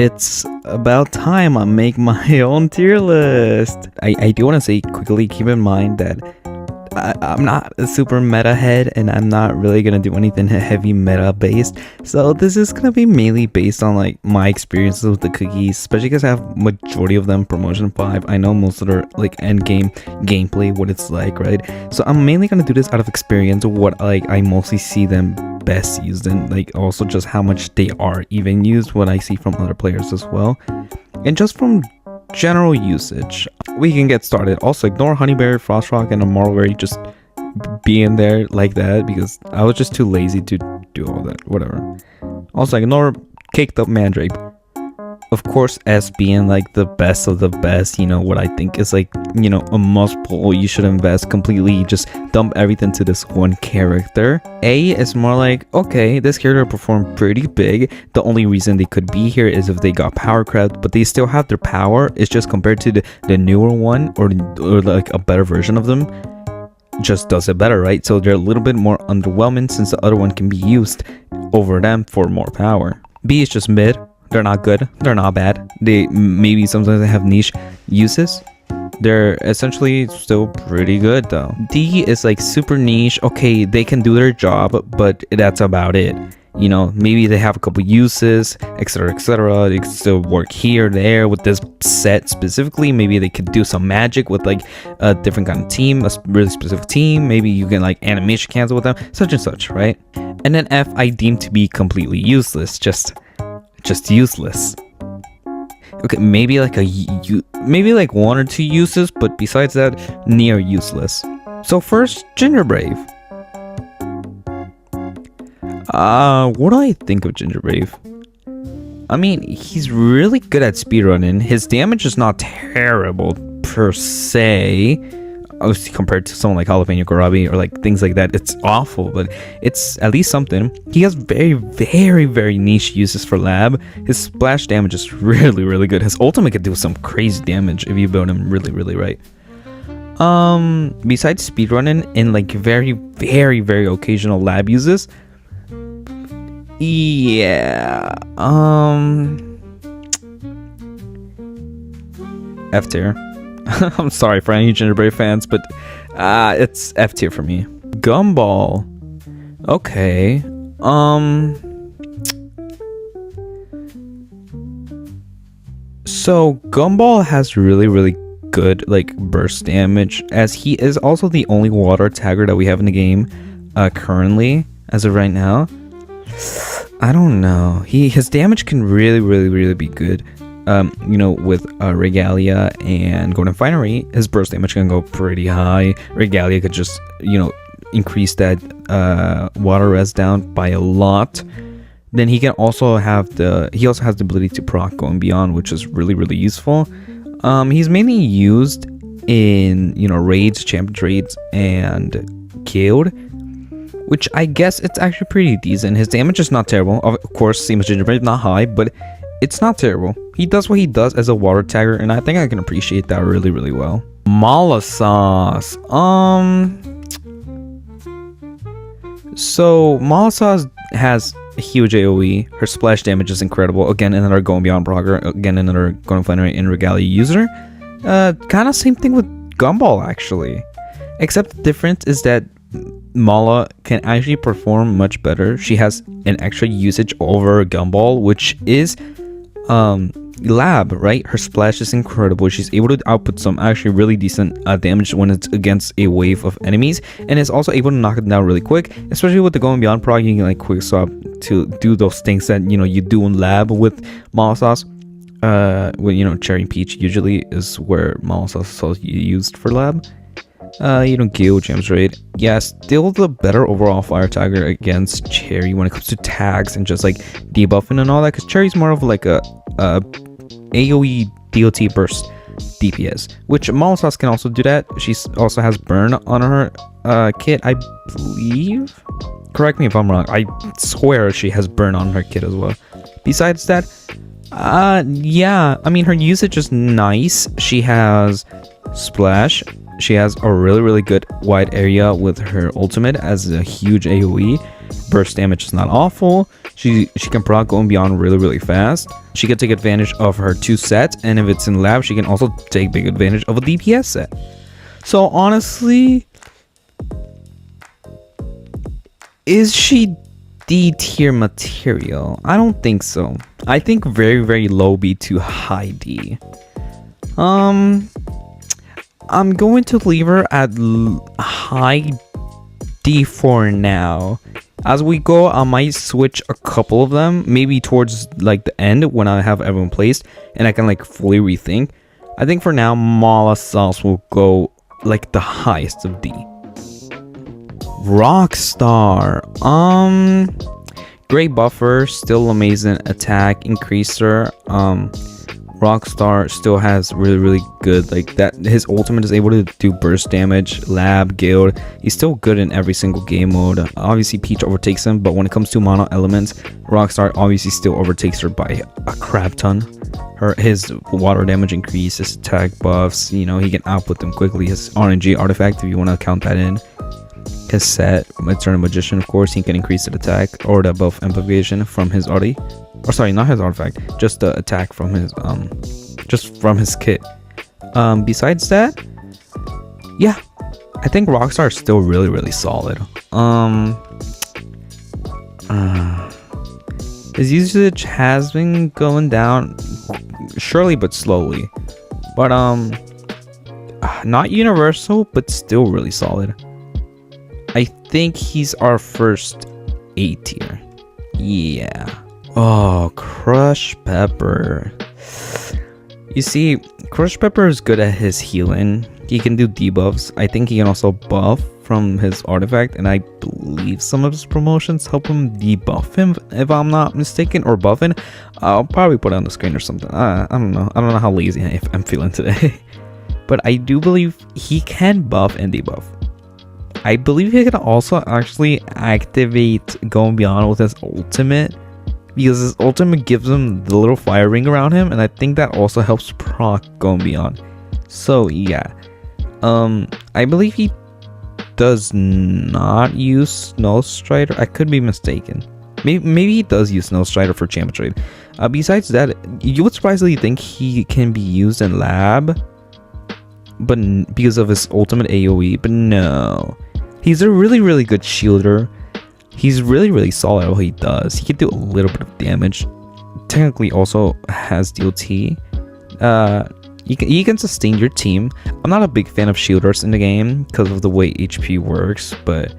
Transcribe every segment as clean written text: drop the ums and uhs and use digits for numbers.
It's about time I make my own tier list. I do want to say quickly, keep in mind that I'm not a super meta head and I'm not really going to do anything heavy meta based. So this is going to be mainly based on like my experiences with the cookies, especially because I have majority of them promotion 5. I know most of their like end game gameplay, what it's like, right? So I'm mainly going to do this out of experience, what like I mostly see them best used, and like also just how much they are even used, what I see from other players as well, and just from general usage. We can get started. Also ignore honeyberry, frostrock, and a marlberry just being there like that because I was just too lazy to do all that. Whatever. Also ignore caked up mandrake. Of course, S being like the best of the best, you know, what I think is like, you know, a must pull. You should invest completely, just dump everything to this one character. A is more like, okay, this character performed pretty big. The only reason they could be here is if they got power crept, but they still have their power. It's just compared to the newer one or like a better version of them, just does it better, right? So they're a little bit more underwhelming since the other one can be used over them for more power. B is just mid. They're not good, they're not bad. They maybe sometimes they have niche uses. They're essentially still pretty good though. D is like super niche. Okay, they can do their job, but that's about it. You know, maybe they have a couple uses, etc, etc. They can still work here, there with this set specifically. Maybe they could do some magic with like a different kind of team, a really specific team. Maybe you can like animation cancel with them, such and such, right? And then F I deem to be completely useless, just useless. Okay, maybe like maybe like 1 or 2 uses, but besides that, near useless. So first, Ginger Brave. What do I think of Ginger Brave? I mean, he's really good at speedrunning. His damage is not terrible per se. Obviously, compared to someone like Jalapeno Corabi or like things like that, it's awful, but it's at least something. He has very, very, very niche uses for lab. His splash damage is really, really good. His ultimate could do some crazy damage if you build him really, really right. Besides speedrunning and like very, very, very occasional lab uses, yeah, F tier. I'm sorry for any Ginger Brave fans, but it's F tier for me. Gumball. Okay. So Gumball has really, really good like burst damage, as he is also the only water tagger that we have in the game currently as of right now. I don't know. His damage can really, really, really be good. You know, with Regalia and Golden Finery, his burst damage can go pretty high. Regalia could just, you know, increase that water res down by a lot. Then he can also have he also has the ability to proc Going Beyond, which is really, really useful. He's mainly used in, you know, raids, champion raids, and guild, which I guess it's actually pretty decent. His damage is not terrible. Of course, same as Ginger Brave, not high, but it's not terrible. He does what he does as a water tagger, and I think I can appreciate that really, really well. Mala Sauce. So Mala Sauce has a huge AoE. Her splash damage is incredible. Again, another Going Beyond procker. Again, another Golden Finery and Regalia user. Kind of same thing with Gumball actually. Except the difference is that Mala can actually perform much better. She has an extra usage over Gumball, which is lab, right? Her splash is incredible. She's able to output some actually really decent damage when it's against a wave of enemies, and is also able to knock it down really quick, especially with the Going Beyond proc. You can like quick swap to do those things that, you know, you do in lab with Mala Sauce. With, you know, Cherry Peach usually is where Mala Sauce is used for lab. You know, Geo Gems Raid. Yeah, still the better overall fire tagger against Cherry when it comes to tags and just like debuffing and all that, because Cherry's more of like a AoE DOT burst DPS, which Mala Sauce can also do that. She also has burn on her kit, I believe. Correct me if I'm wrong. I swear she has burn on her kit as well. Besides that, yeah, I mean, her usage is nice. She has splash. She has a really, really good wide area with her ultimate as a huge AoE. Burst damage is not awful. She can proc Going Beyond really fast. She can take advantage of her 2 sets, and if it's in lab, she can also take big advantage of a DPS set. So honestly, is she D tier material? I don't think so. I think very low B to high D. I'm going to leave her at high D for now. As we go, I might switch a couple of them, maybe towards like the end when I have everyone placed and I can like fully rethink. I think for now, Mala Sauce will go like the highest of D. Rockstar. Great buffer, still amazing attack increaser. Rockstar still has really good, like that. His ultimate is able to do burst damage, lab, guild. He's still good in every single game mode. Obviously Peach overtakes him, but when it comes to mono elements, Rockstar obviously still overtakes her by a crap ton. His water damage increase, his attack buffs, you know, he can output them quickly. His RNG artifact, if you want to count that in. His set, Eternal Magician, of course, he can increase the attack or the buff amplification from his arty. Or sorry, not his artifact, just the attack from his kit. Besides that, yeah, I think Rockstar is still really solid. His usage has been going down, surely but slowly. But not universal, but still really solid. I think he's our first A tier. Yeah. Oh, Crush Pepper. You see, Crush Pepper is good at his healing. He can do debuffs. I think he can also buff from his artifact, and I believe some of his promotions help him debuff him, if I'm not mistaken, or buffing. I'll probably put it on the screen or something. I don't know. I don't know how lazy I'm feeling today. But I do believe he can buff and debuff. I believe he can also actually activate Going Beyond with his ultimate, because his ultimate gives him the little fire ring around him, and I think that also helps proc Going Beyond. So yeah, I believe he does not use Snow Strider. I could be mistaken. Maybe he does use Snow Strider for Champion Trade. Besides that, you would surprisingly think he can be used in lab, but because of his ultimate AoE, but no. He's a really good shielder. He's really solid at what he does. He can do a little bit of damage. Technically also has DLT. He can sustain your team. I'm not a big fan of shielders in the game because of the way HP works, but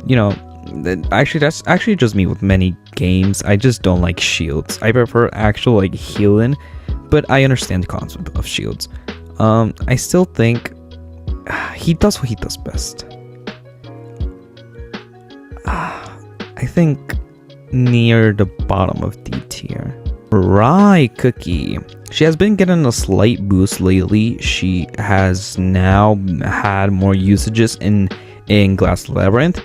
you know, that's actually just me with many games. I just don't like shields. I prefer actual like healing, but I understand the concept of shields. I still think he does what he does best. I think near the bottom of D tier. Rye Cookie. She has been getting a slight boost lately. She has now had more usages in Glass Labyrinth.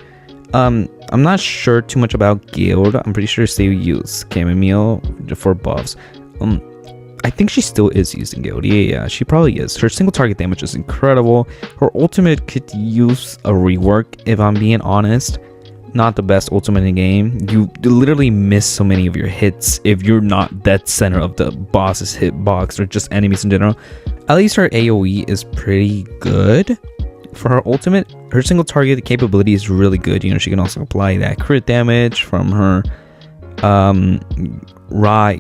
I'm not sure too much about Guild. I'm pretty sure they use Chamomile for buffs. I think she still is using Guild. Yeah, she probably is. Her single target damage is incredible. Her ultimate could use a rework, if I'm being honest. Not the best ultimate in the game. You literally miss so many of your hits if you're not dead center of the boss's hitbox or just enemies in general. At least her AoE is pretty good. For her ultimate, her single target capability is really good. You know, she can also apply that crit damage from her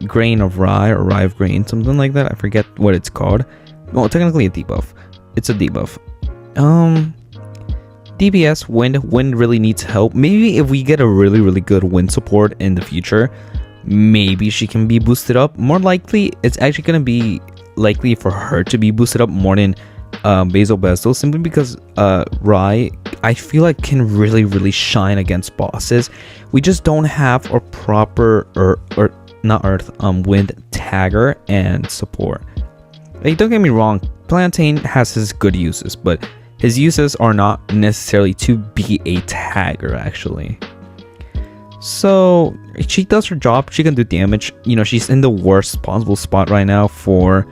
grain of rye or rye of grain, something like that. I forget what it's called. Well, technically a debuff. It's a debuff. DPS wind really needs help. Maybe if we get a really good wind support in the future, maybe she can be boosted up. More likely, it's actually gonna be likely for her to be boosted up more than Basil Bezel, simply because Rye, I feel like, can really shine against bosses. We just don't have a proper wind tagger and support. Like, don't get me wrong, Plantain has his good uses, but his uses are not necessarily to be a tagger, actually. So she does her job. She can do damage. You know, she's in the worst possible spot right now for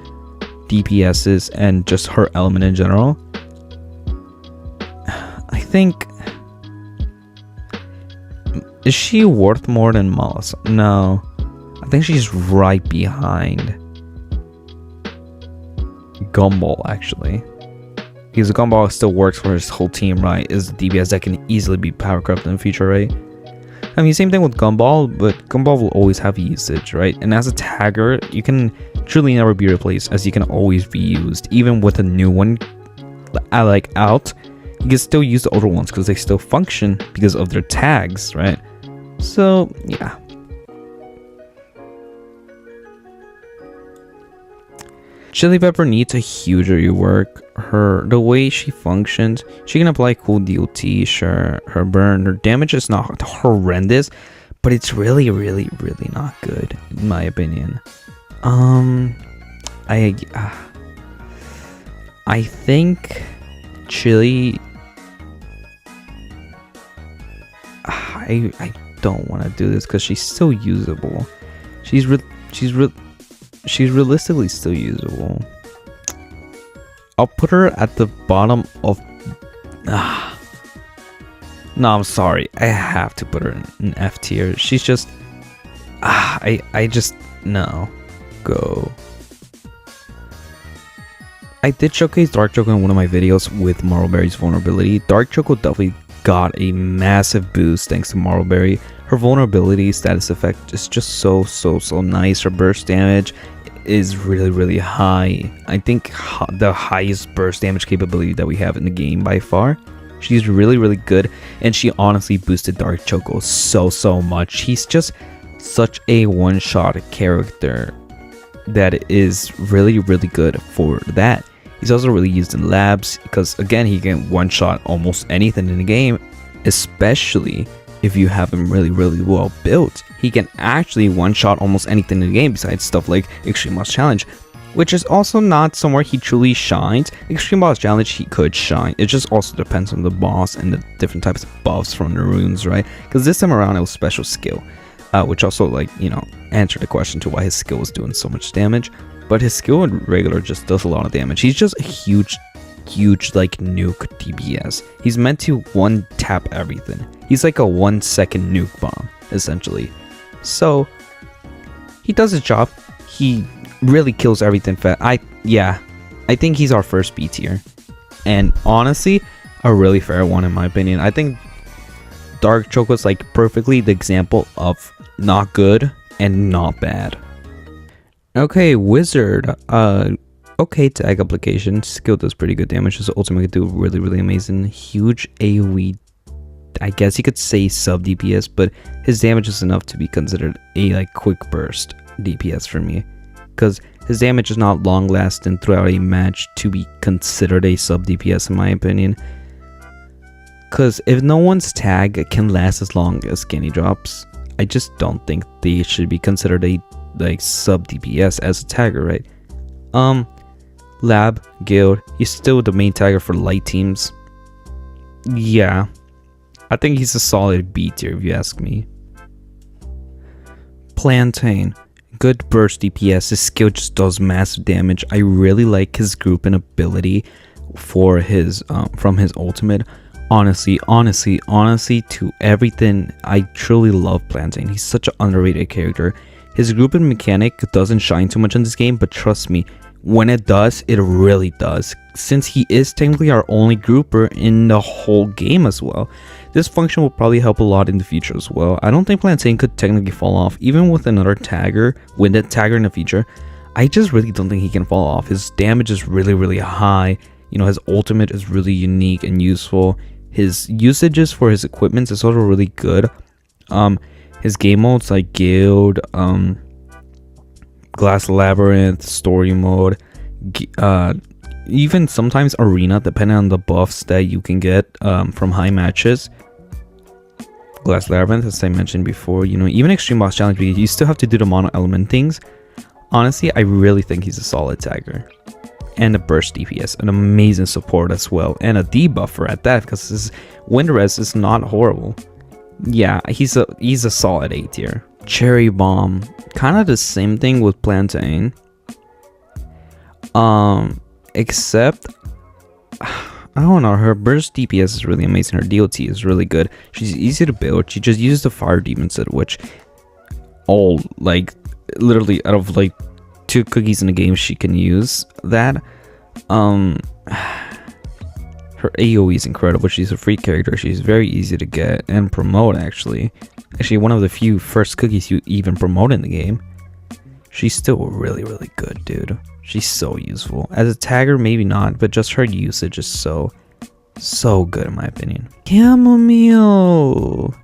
DPSs and just her element in general. I think Is she worth more than Moss? No. I think she's right behind Gumball, actually. Because Gumball still works for his whole team, right? Is the DPS that can easily be power corrupted in the future, right? I mean, same thing with Gumball, but Gumball will always have usage, right? And as a tagger, you can truly never be replaced, as you can always be used. Even with a new one, like out, you can still use the older ones because they still function because of their tags, right? So, yeah. Chili Pepper needs a huge rework. The way she functions, she can apply cool DOT, sure. Her burn, her damage is not horrendous, but it's really not good, in my opinion. I think Chili. I don't want to do this because she's still usable. She's realistically still usable. I'll put her at the bottom of. No, I'm sorry. I have to put her in F tier. She's just. I just no. Go. I did showcase Dark Choco in one of my videos with Marlberry's vulnerability. Dark Choco definitely got a massive boost thanks to Marlberry. Her vulnerability status effect is just so nice. Her burst damage is really high. I think the highest burst damage capability that we have in the game by far. She's really good, and she honestly boosted Dark Choco so much. He's just such a one-shot character that is really good for that. He's also really used in labs because, again, he can one-shot almost anything in the game, especially if you have him really well built. He can actually one-shot almost anything in the game besides stuff like Extreme Boss Challenge, which is also not somewhere he truly shines. Extreme Boss Challenge, he could shine. It just also depends on the boss and the different types of buffs from the runes, right? Because this time around it was special skill, which also, like, you know, answered the question to why his skill was doing so much damage. But his skill in regular just does a lot of damage. He's just a huge like nuke DPS. He's meant to one tap everything. He's like a 1 second nuke bomb, essentially. So he does his job. He really kills everything fast. I think he's our first B tier, and honestly a really fair one in my opinion. I think Dark Choco is like perfectly the example of not good and not bad. Okay, Wizard. Okay, tag application. Skill does pretty good damage. His ultimate could do really amazing. Huge AoE. I guess you could say sub DPS, but his damage is enough to be considered a like quick burst DPS for me, because his damage is not long lasting throughout a match to be considered a sub DPS in my opinion. Because if no one's tag can last as long as skinny drops, I just don't think they should be considered a like sub DPS as a tagger, right? Lab, guild, he's still the main tagger for light teams. Yeah, I think he's a solid B tier if you ask me. Plantain, good burst DPS. His skill just does massive damage. I really like his group and ability for his from his ultimate. Honestly, to everything, I truly love Plantain. He's such an underrated character. His grouping mechanic doesn't shine too much in this game, but trust me, when it does, it really does, since he is technically our only grouper in the whole game as well. This function will probably help a lot in the future as well. I don't think Plantain could technically fall off, even with another tagger, winded tagger in the future. I just really don't think he can fall off. His damage is really high. You know, his ultimate is really unique and useful. His usages for his equipment is also really good. His game modes like Guild, Glass Labyrinth, Story Mode, even sometimes Arena, depending on the buffs that you can get from high matches. Glass Labyrinth, as I mentioned before, you know, even Extreme Boss Challenge, you still have to do the mono element things. Honestly, I really think he's a solid tagger. And a burst DPS, an amazing support as well, and a debuffer at that, because his wind res is not horrible. Yeah, he's a solid A tier. Cherry Bomb, kind of the same thing with Plantain. Except I don't know, her burst DPS is really amazing. Her DOT is really good. She's easy to build. She just uses the fire demon set, which all, like, literally out of like 2 cookies in the game, she can use that. Her AoE is incredible. She's a free character. She's very easy to get and promote, actually. Actually, one of the few first cookies you even promote in the game. She's still really, really good, dude. She's so useful. As a tagger, maybe not, but just her usage is so good in my opinion. Chamomile!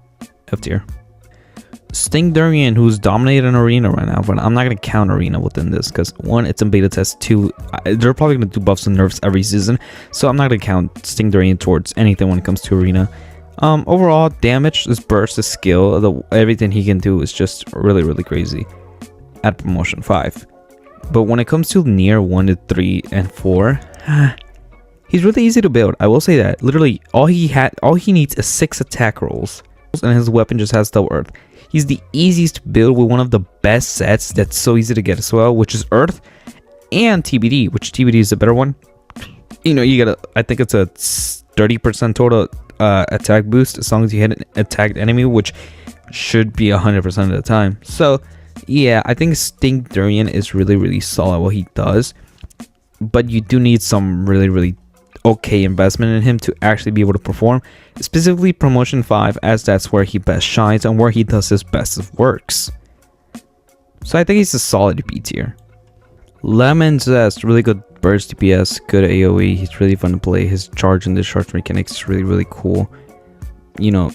F tier. Sting Durian, who's dominating Arena right now, but I'm not going to count Arena within this because 1, it's in beta test, 2, they're probably going to do buffs and nerfs every season, so I'm not going to count Sting Durian towards anything when it comes to Arena. Overall, damage, his burst, his skill, everything he can do is just really, really crazy at promotion 5. But when it comes to near 1 to 3 and 4, he's really easy to build. I will say that. Literally, all he needs is 6 attack rolls, and his weapon just has double earth. He's the easiest to build with one of the best sets that's so easy to get as well, which is Earth and TBD, which TBD is a better one. You know, you get I think it's a 30% total attack boost as long as you hit an attacked enemy, which should be 100% of the time. So, yeah, I think Sting Durian is really, really solid what he does, but you do need some really, really okay investment in him to actually be able to perform, specifically promotion 5, as that's where he best shines and where he does his best of works. So I think he's a solid B tier. Lemon Zest, really good burst DPS, good AoE, he's really fun to play. His charge and discharge mechanics is really, really cool. You know,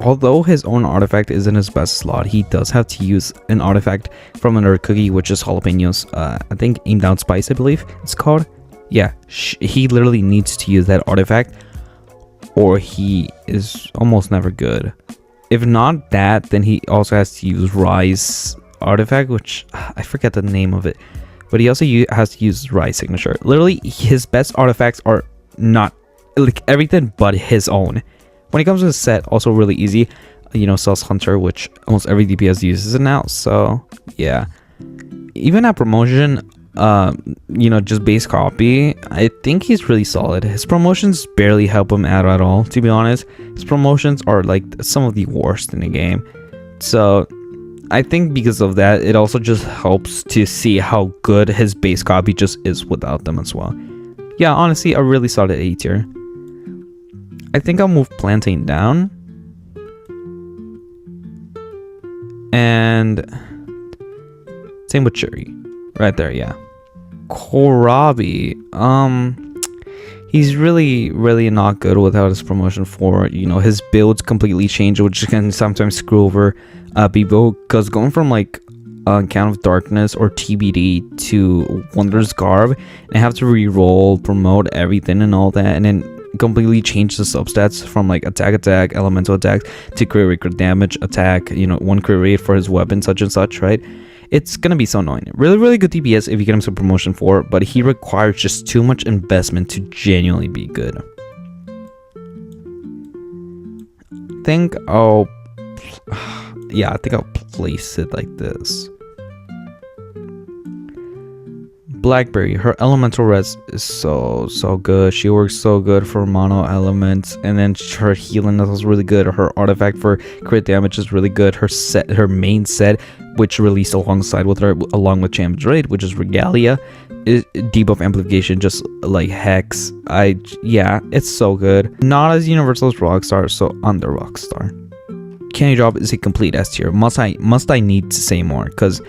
although his own artifact isn't his best slot, he does have to use an artifact from another cookie, which is jalapenos. I think aim down spice, I believe it's called. Yeah, he literally needs to use that artifact or he is almost never good. If not that, then he also has to use Rise artifact, which I forget the name of it, but he also has to use Rise signature. Literally, his best artifacts are not like everything but his own. When it comes to the set, also really easy. You know, Cells Hunter, which almost every DPS uses it now. So yeah, even at promotion, you know, just base copy, I think he's really solid. His promotions barely help him out at all, to be honest. His promotions are like some of the worst in the game. So I think because of that, it also just helps to see how good his base copy just is without them as well. Yeah, honestly, a really solid A tier. I think I'll move Plantain down. And same with Cherry. Right there, yeah. Corabi. He's really, really not good without his promotion 4. You know, his builds completely change, which can sometimes screw over people. Because going from like Count of Darkness or TBD to Wondrous Garb and have to re-roll, promote everything and all that, and then completely change the substats from like attack, elemental attack to crit damage, attack, you know, 1 crit rate for his weapon, such and such, right? It's gonna be so annoying. Really, really good DPS if you get him some promotion 4, but he requires just too much investment to genuinely be good. I think I'll place it like this. Blackberry, her elemental res is so good. She works so good for mono elements, and then her healing is really good. Her artifact for crit damage is really good. Her main set, which released alongside with her, along with Champ's Raid, which is Regalia, is debuff amplification, just like Hex. Yeah, it's so good. Not as universal as Rockstar, so under Rockstar. Candy Drop is a complete S tier. Must I need to say more? Because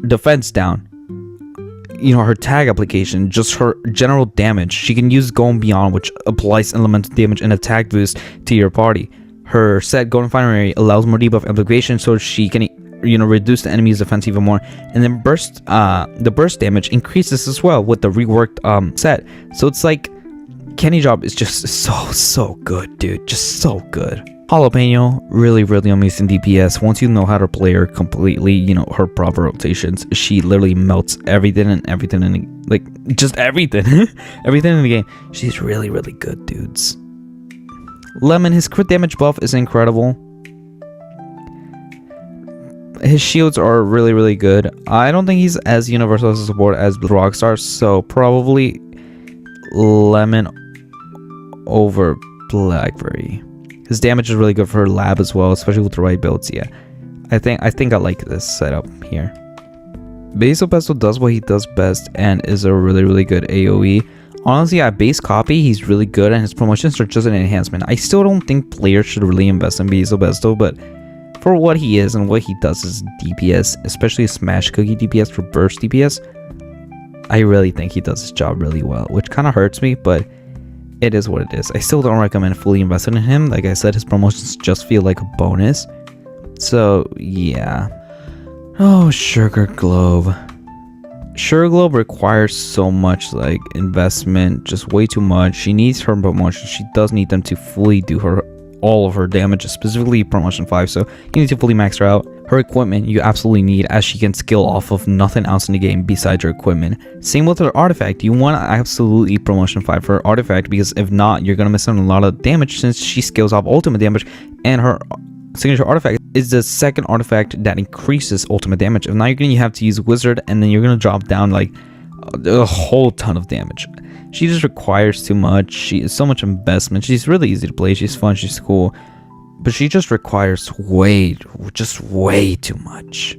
defense down. You know, her tag application, just her general damage. She can use Going Beyond, which applies elemental damage and attack boost to your party. Her set Golden Finery allows more debuff amplification, so she can, you know, reduce the enemy's defense even more. And then the burst damage increases as well with the reworked set. So it's like Candy Drop is just so good, dude. Just so good. Jalapeno, really, really amazing DPS. Once you know how to play her completely, you know, her proper rotations, she literally melts everything in the, just everything. Everything in the game. She's really, really good, dudes. Lemon, his crit damage buff is incredible. His shields are really, really good. I don't think he's as universal as a support as Rockstar, so probably lemon over blackberry. His damage is really good for lab as well, especially with the right builds. Yeah, I think I like this setup here. Basil Pesto does what he does best and is a really good AoE. Honestly, at base copy, he's really good, and his promotions are just an enhancement. I still don't think players should really invest in Basil Pesto, but for what he is and what he does as DPS, especially Smash Cookie DPS for burst DPS, I really think he does his job really well, which kind of hurts me, but it is what it is. I still don't recommend fully investing in him. Like I said, his promotions just feel like a bonus. So, yeah. Oh, Sugar Globe. Sugar Globe requires so much like investment, just way too much. She needs her promotions. She does need them to fully do all of her damage, specifically promotion 5, so you need to fully max her out. Her equipment you absolutely need, as she can skill off of nothing else in the game besides her equipment. Same with her artifact. You want absolutely promotion 5 for her artifact, because if not, you're gonna miss out on a lot of damage since she scales off ultimate damage, and her signature artifact is the second artifact that increases ultimate damage. If not, you're gonna have to use wizard, and then you're gonna drop down like a whole ton of damage. She just requires too much. She is so much investment. She's really easy to play. She's fun. She's cool, but she just requires way too much.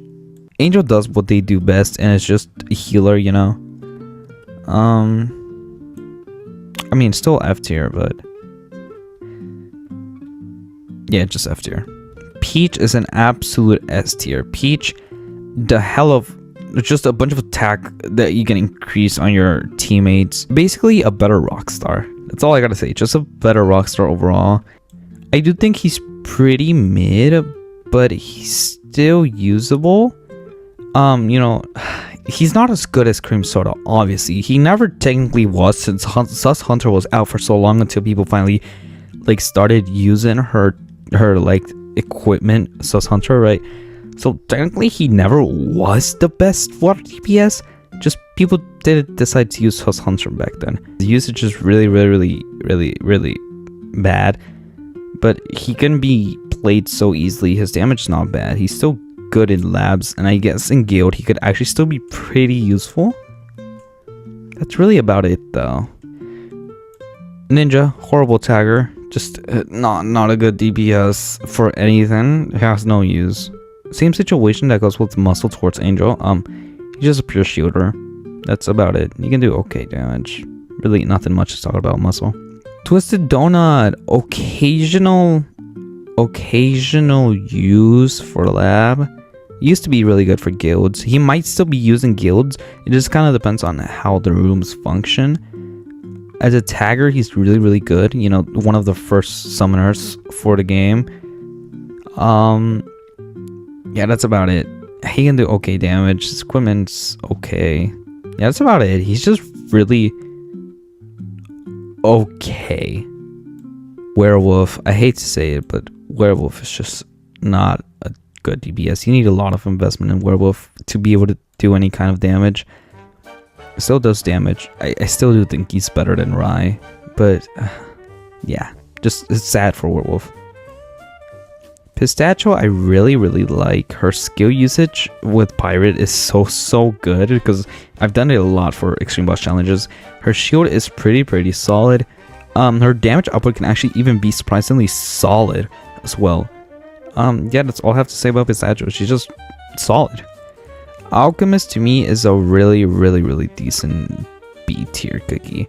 Angel does what they do best, and it's just a healer, you know. I mean, still F tier, but yeah, just F tier. Peach is an absolute S tier. Peach, the hell of just a bunch of attack that you can increase on your teammates. Basically a better Rockstar. That's all I gotta say. Just a better Rockstar overall. I do think he's pretty mid, but he's still usable. You know, he's not as good as Cream Soda, obviously. He never technically was, since Sus Hunter was out for so long until people finally like started using her like equipment, Sus Hunter, right? So technically he never was the best water DPS, just people didn't decide to use Sus Hunter back then. The usage is really bad, but he can be played so easily. His damage is not bad. He's still good in labs, and I guess in guild he could actually still be pretty useful. That's really about it though. Ninja, horrible tagger, just not a good DPS for anything. It has no use. Same situation that goes with Muscle towards Angel. He's just a pure shooter. That's about it. You can do okay damage. Really nothing much to talk about Muscle. Twisted Donut, occasional use for lab. Used to be really good for guilds. He might still be using guilds. It just kind of depends on how the rooms function. As a tagger, he's really good. You know, one of the first summoners for the game. Yeah, that's about it. He can do okay damage. His equipment's okay. Yeah, that's about it. He's just really okay. Werewolf, I hate to say it, but Werewolf is just not a good DPS. You need a lot of investment in Werewolf to be able to do any kind of damage. It still does damage. I still do think he's better than Rai, but yeah, just it's sad for Werewolf. Pistachio, I really like. Her skill usage with Pirate is so good, because I've done it a lot for Extreme Boss challenges. Her shield is pretty solid. Her damage output can actually even be surprisingly solid as well. Yeah, that's all I have to say about Pistachio. She's just solid. Alchemist to me is a really decent B tier cookie.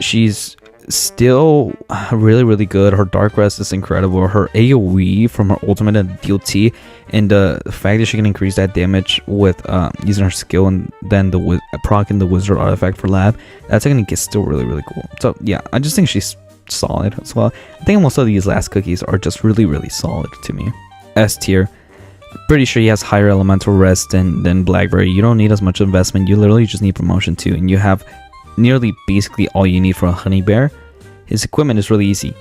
She's still really good. Her Dark Rest is incredible. Her AoE from her ultimate and DLT, and the fact that she can increase that damage with using her skill, and then proccing the wizard artifact for lab, that's gonna get still really cool. So yeah, I just think she's solid as well. I think most of these last cookies are just really solid to me. S tier. Pretty sure he has higher elemental rest than Blackberry. You don't need as much investment. You literally just need promotion 2, and you have nearly basically all you need for a honey bear. His equipment is really easy.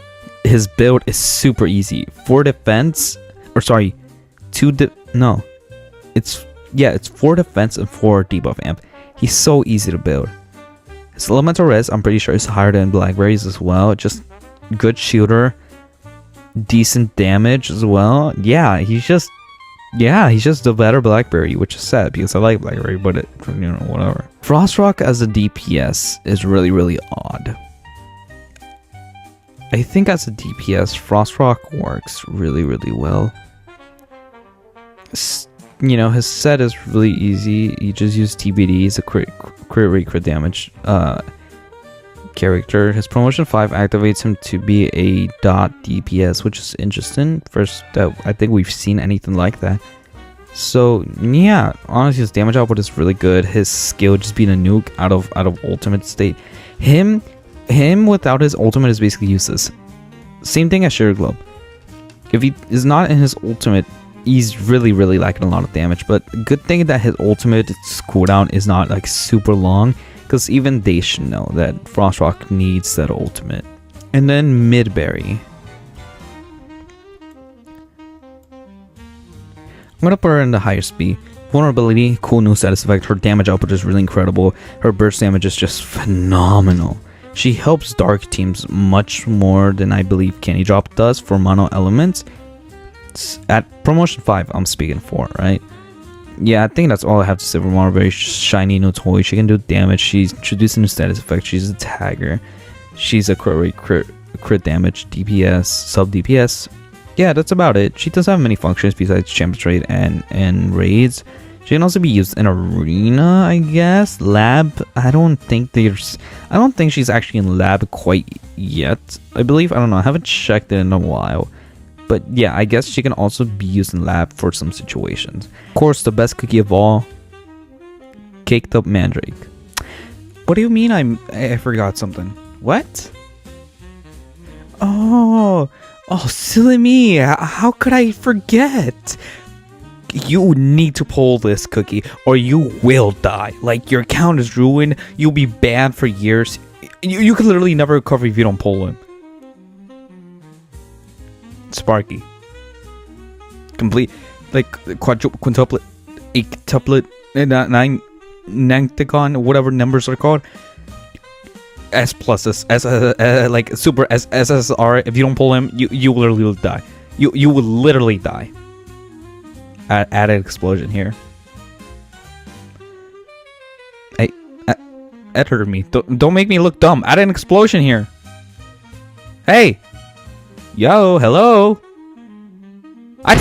His build is super easy. 4 defense, or sorry, it's 4 defense and 4 debuff amp. He's so easy to build. His elemental res, I'm pretty sure, is higher than Blackberry's as well. Just good shooter, decent damage as well. Yeah, he's just Yeah, he's just a better Blackberry, which is sad because I like Blackberry, but whatever. Frostrock as a DPS is really, really odd. I think as a DPS, Frostrock works really, really well. His set is really easy. You just use TBD. He's a crit damage character. His promotion 5 activates him to be a dot DPS, which is interesting. First I think we've seen anything like that. So yeah, honestly, his damage output is really good. His skill just being a nuke out of ultimate state. Him without his ultimate is basically useless. Same thing as Sugar Globe. If he is not in his ultimate, he's really, really lacking a lot of damage. But good thing that his ultimate cooldown is not like super long, because even they should know that Frostrock needs that ultimate. And then Midberry. I'm gonna put her in the higher speed. Vulnerability, cool new status effect. Her damage output is really incredible. Her burst damage is just phenomenal. She helps dark teams much more than I believe Candy Drop does for mono elements. At promotion 5, I'm speaking for, right? Yeah, I think that's all I have to say for Mono. Very shiny new toy. She can do damage. She's introducing new status effect. She's a tagger. She's a crit damage, DPS, sub DPS. Yeah, that's about it. She doesn't have many functions besides champ trade and raids. She can also be used in arena, I guess. Lab, I don't think she's actually in lab quite yet. I believe, I don't know, I haven't checked it in a while. But yeah, I guess she can also be used in lab for some situations. Of course, the best cookie of all, Caked Up Mandrake. What do you mean I forgot something? What? Oh, silly me. How could I forget? You need to pull this cookie or you will die. Like, your account is ruined. You'll be banned for years. You could literally never recover if you don't pull him. Sparky. Complete. Like, quintuplet, octuplet, nintagon, whatever numbers are called. S plus like super SSR. If you don't pull him, you literally will die. You will literally die. Add an explosion here. Hey, editor me. Don't make me look dumb. Add an explosion here. Hey. Yo, hello. I